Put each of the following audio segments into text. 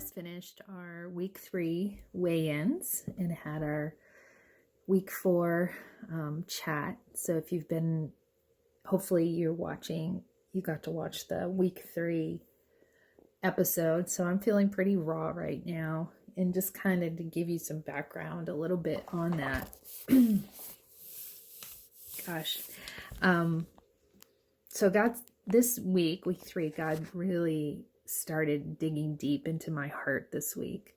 just finished our week 3 weigh-ins and had our week 4 chat. So if you've been, hopefully you got to watch the week 3 episode. So I'm feeling pretty raw right now, and just kind of to give you some background a little bit on that. Gosh. So this week 3, God really started digging deep into my heart this week.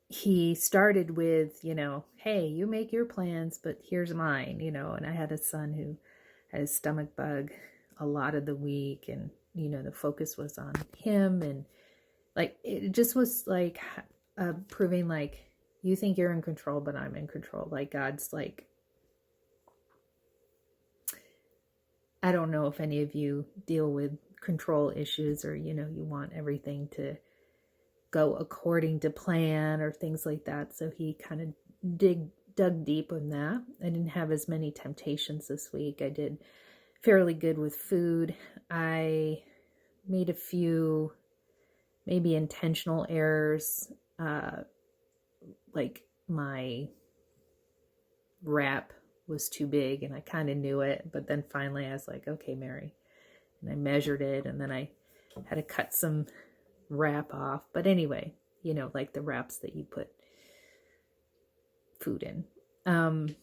He started with, hey, you make your plans, but here's mine, and I had a son who had a stomach bug a lot of the week, and, the focus was on him, and like, it just was like proving like, you think you're in control, but I'm in control. Like, God's like, I don't know if any of you deal with control issues, or, you want everything to go according to plan or things like that. So he kind of dug deep in that. I didn't have as many temptations this week. I did fairly good with food. I made a few maybe intentional errors, like my wrap was too big, and I kind of knew it, but then finally I was like, okay, Mary, and I measured it, and then I had to cut some wrap off. But anyway, like the wraps that you put food in. But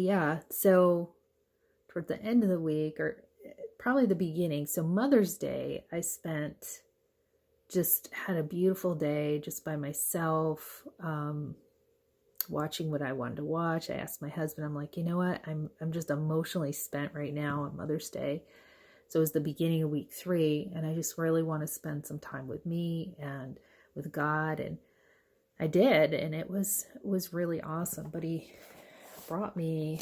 yeah, so toward the end of the week, or probably the beginning, so Mother's Day, I had a beautiful day just by myself, watching what I wanted to watch. I asked my husband, I'm like, you know what? I'm just emotionally spent right now on Mother's Day. So it was the beginning of week 3, and I just really want to spend some time with me and with God. And I did, and it was really awesome. But he brought me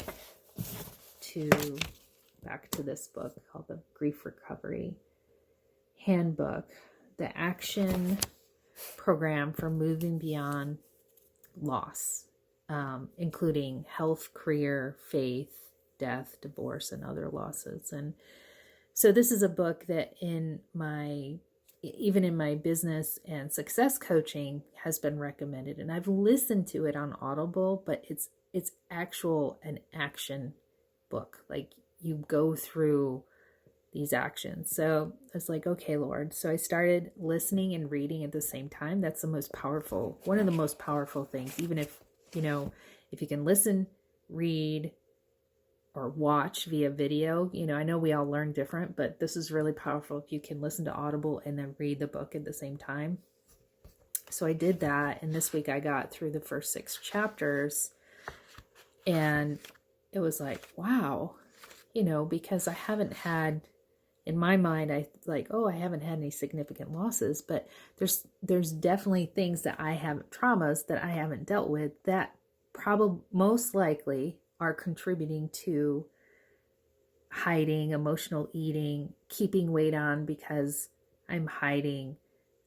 back to this book called the Grief Recovery Handbook, the action program for moving beyond loss, including health, career, faith, death, divorce, and other losses. And so this is a book that even in my business and success coaching has been recommended, and I've listened to it on Audible, but it's an action book. Like, you go through these actions. So I was like, okay, Lord. So I started listening and reading at the same time. That's one of the most powerful things. Even if you can listen, read, or watch via video, I know we all learn different, but this is really powerful if you can listen to Audible and then read the book at the same time. So I did that, and this week I got through the first 6 chapters, and it was like, wow, because I haven't had, in my mind, I haven't had any significant losses, but there's definitely things that traumas that I haven't dealt with that probably most likely are contributing to hiding, emotional eating, keeping weight on because I'm hiding,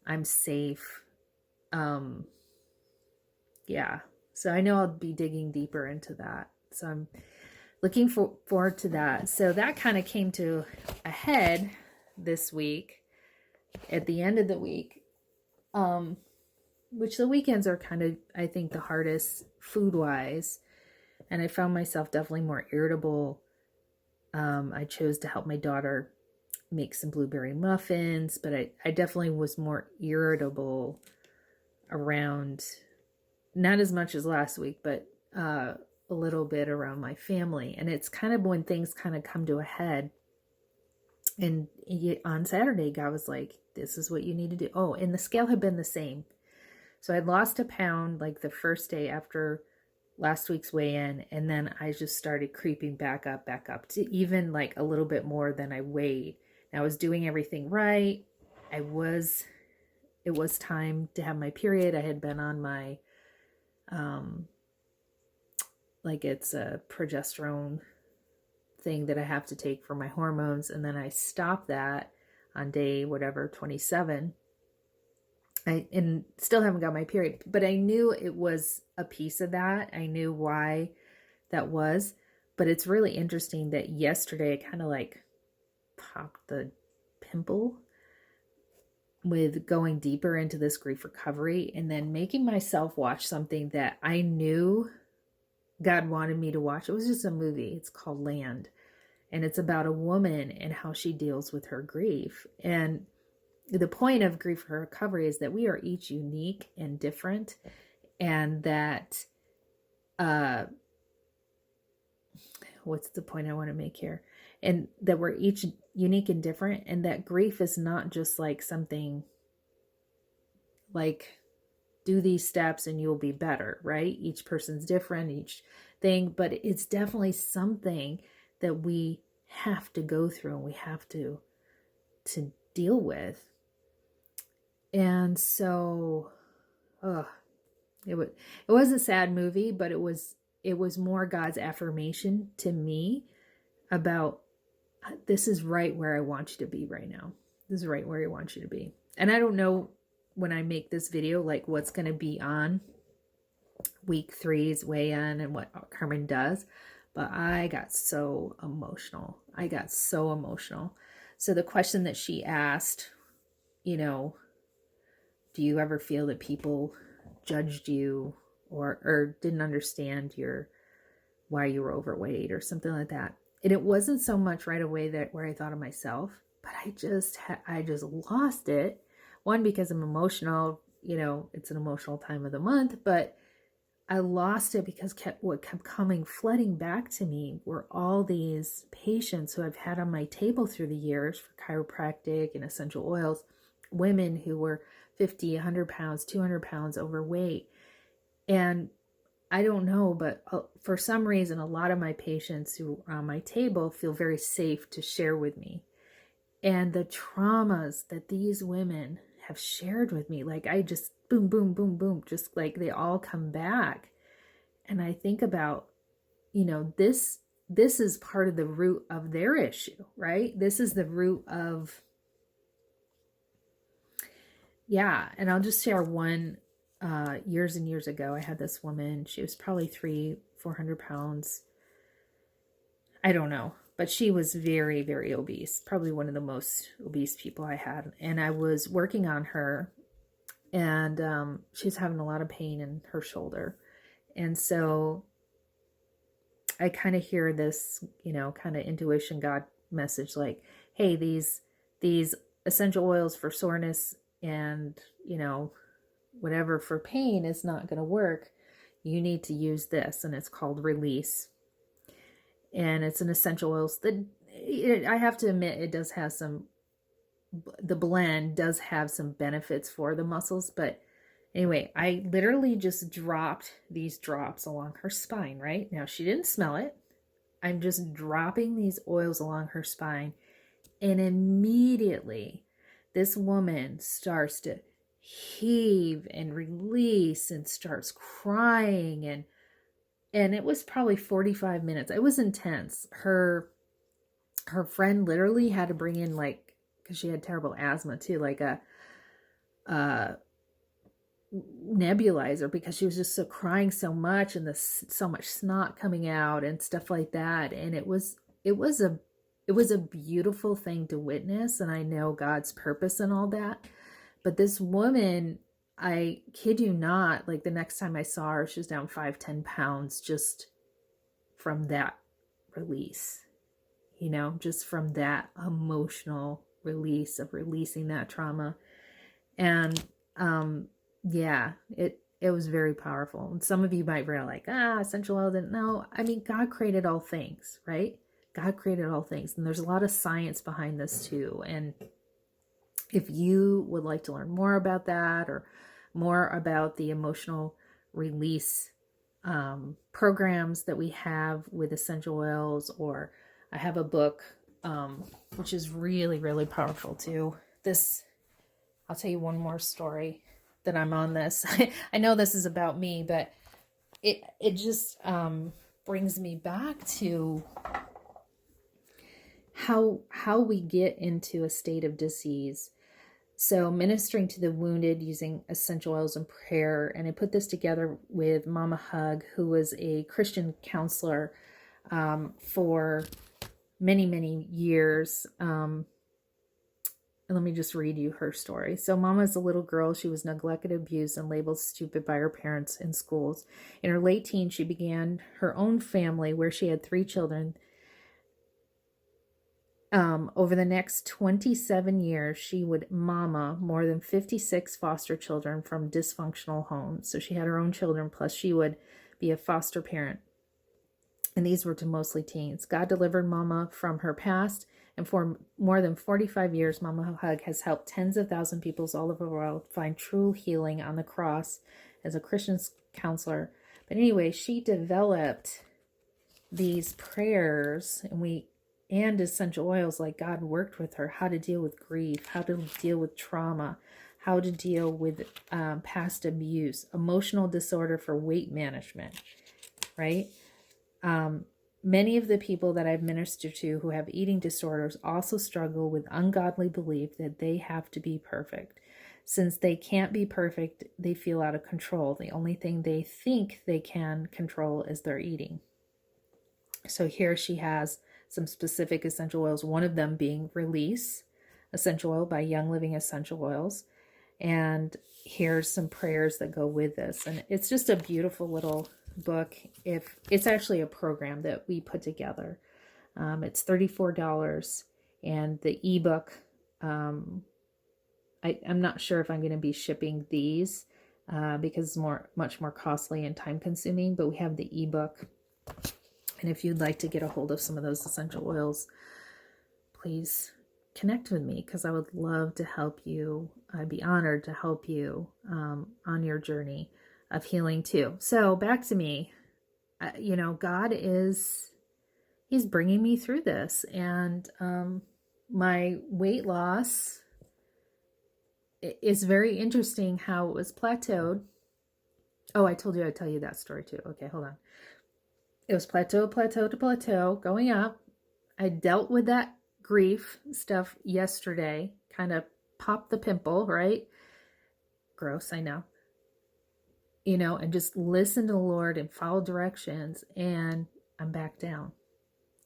I'm safe. Yeah. So I know I'll be digging deeper into that. So I'm looking forward to that. So that kind of came to a head this week, at the end of the week, which the weekends are kind of, I think, the hardest food-wise. And I found myself definitely more irritable. I chose to help my daughter make some blueberry muffins, but I definitely was more irritable around, not as much as last week, but a little bit around my family. And it's kind of when things kind of come to a head. And on Saturday, God was like, this is what you need to do. Oh, and the scale had been the same. So I'd lost a pound like the first day after last week's weigh-in, and then I just started creeping back up to even like a little bit more than I weighed. And I was doing everything right. It was time to have my period. I had been on my it's a progesterone thing that I have to take for my hormones, and then I stopped that on day 27. And still haven't got my period, but I knew it was a piece of that. I knew why that was, but it's really interesting that yesterday I kind of like popped the pimple with going deeper into this grief recovery and then making myself watch something that I knew God wanted me to watch. It was just a movie. It's called Land. And it's about a woman and how she deals with her grief. And the point of grief recovery is that we are each unique and different. And that, what's the point I want to make here? And that we're each unique and different. And that grief is not just like something like, do these steps and you'll be better, right? Each person's different, each thing, but it's definitely something that we have to go through and we have to deal with. And so, it was a sad movie, but it was more God's affirmation to me about, this is right where I want you to be right now. This is right where I want you to be. And I don't know when I make this video, like what's going to be on week 3's weigh-in and what Carmen does, but I got so emotional. So the question that she asked, do you ever feel that people judged you or didn't understand why you were overweight or something like that? And it wasn't so much right away that where I thought of myself, but I just lost it. One, because I'm emotional, it's an emotional time of the month, but I lost it because what kept coming flooding back to me were all these patients who I've had on my table through the years for chiropractic and essential oils, women who were 50, 100 pounds, 200 pounds overweight. And I don't know, but for some reason, a lot of my patients who are on my table feel very safe to share with me. And the traumas that these women have shared with me, like I just boom, boom, boom, boom, just like they all come back. And I think about, this is part of the root of their issue, right? This is the root of, and I'll just share one. Years and years ago, I had this woman. She was probably 300-400 pounds. I don't know, but she was very, very obese, probably one of the most obese people I had. And I was working on her, and she's having a lot of pain in her shoulder. And so I kind of hear this, kind of intuition God message like, hey, these essential oils for soreness and, whatever for pain is not going to work. You need to use this, and it's called Release. And it's an essential oils that I have to admit, it does have the blend does have some benefits for the muscles. But anyway, I literally just dropped these drops along her spine, right? Now, she didn't smell it. I'm just dropping these oils along her spine. And immediately, this woman starts to heave and release and starts crying. And it was probably 45 minutes. It was intense. Her friend literally had to bring in, like, because she had terrible asthma too, like a nebulizer, because she was just so crying so much and so much snot coming out and stuff like that. And it was a beautiful thing to witness. And I know God's purpose and all that. But this woman, I kid you not, like the next time I saw her, she was down 5-10 pounds just from that release, just from that emotional release of releasing that trauma. And it was very powerful. And some of you might be like, essential oil didn't know. I mean, God created all things, right? God created all things. And there's a lot of science behind this too. And if you would like to learn more about that or more about the emotional release programs that we have with essential oils, or I have a book which is really, really powerful too. I'll tell you one more story that I'm on this. I know this is about me, but it just brings me back to how we get into a state of disease. So ministering to the wounded using essential oils and prayer. And I put this together with Mama Hug, who was a Christian counselor for many, many years. And let me just read you her story. So Mama is a little girl. She was neglected, abused, and labeled stupid by her parents in schools. In her late teens, she began her own family where she had 3 children. Over the next 27 years, she would mama more than 56 foster children from dysfunctional homes. So she had her own children, plus she would be a foster parent. And these were to mostly teens. God delivered Mama from her past, and for more than 45 years, Mama Hug has helped tens of thousands of people all over the world find true healing on the cross as a Christian counselor. But anyway, she developed these prayers and essential oils, like God worked with her, how to deal with grief, how to deal with trauma, how to deal with past abuse, emotional disorder for weight management, right? Many of the people that I've ministered to who have eating disorders also struggle with ungodly belief that they have to be perfect. Since they can't be perfect, they feel out of control. The only thing they think they can control is their eating. So here she has some specific essential oils, one of them being Release Essential Oil by Young Living Essential Oils. And here's some prayers that go with this. And it's just a beautiful little book. If it's actually a program that we put together. It's $34, and the ebook, I'm not sure if I'm going to be shipping these because it's much more costly and time consuming, but we have the ebook. And if you'd like to get a hold of some of those essential oils, please connect with me, because I would love to help you. I'd be honored to help you on your journey of healing too. So back to me. God he's bringing me through this, and my weight loss is very interesting how it was plateaued. Oh, I told you I'd tell you that story too. Okay, hold on. It was plateau, going up. I dealt with that grief stuff yesterday, kind of popped the pimple, right? Gross, I know. And just listen to the Lord and follow directions, and I'm back down.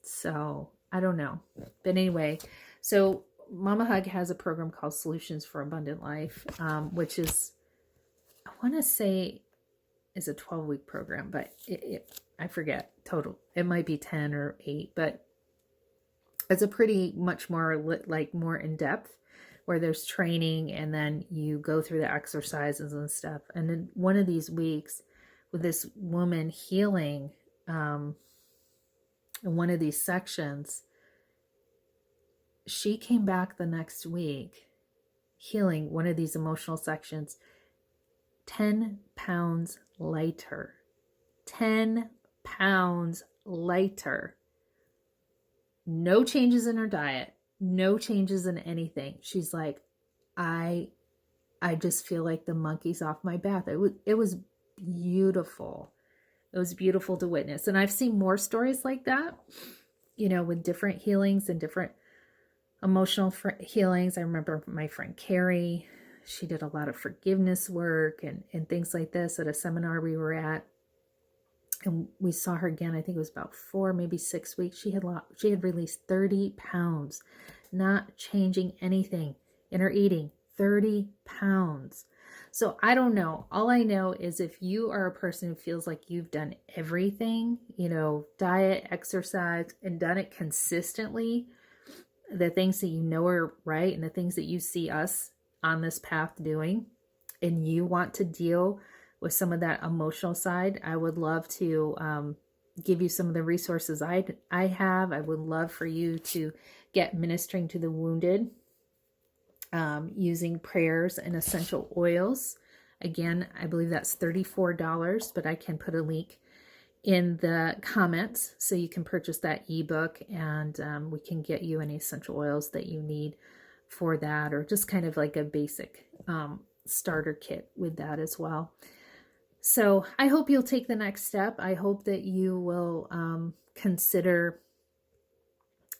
So I don't know. But anyway, so Mama Hug has a program called Solutions for Abundant Life, which is, I want to say, is a 12-week program, but I forget total. It might be 10 or 8, but it's a pretty much more more in depth, where there's training and then you go through the exercises and stuff. And then one of these weeks with this woman healing, in one of these sections, she came back the next week healing one of these emotional sections 10 pounds lighter. 10 pounds lighter. No changes in her diet. No changes in anything. She's like, I just feel like the monkey's off my back. It was beautiful. It was beautiful to witness. And I've seen more stories like that, with different healings and different emotional healings. I remember my friend Carrie, she did a lot of forgiveness work and things like this at a seminar we were at. And we saw her again, I think it was about 4, maybe 6 weeks. She had released 30 pounds, not changing anything in her eating. 30 pounds. So I don't know. All I know is if you are a person who feels like you've done everything, diet, exercise, and done it consistently, the things that you know are right and the things that you see us on this path doing, and you want to deal with some of that emotional side, I would love to give you some of the resources I have. I would love for you to get Ministering to the Wounded, using prayers and essential oils. Again, I believe that's $34, but I can put a link in the comments so you can purchase that ebook, and we can get you any essential oils that you need for that, or just kind of like a basic starter kit with that as well. So I hope you'll take the next step. I hope that you will consider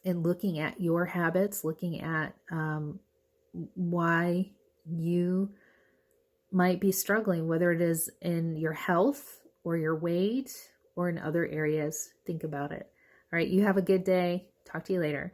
in looking at your habits, looking at why you might be struggling, whether it is in your health or your weight or in other areas. Think about it. All right, you have a good day. Talk to you later.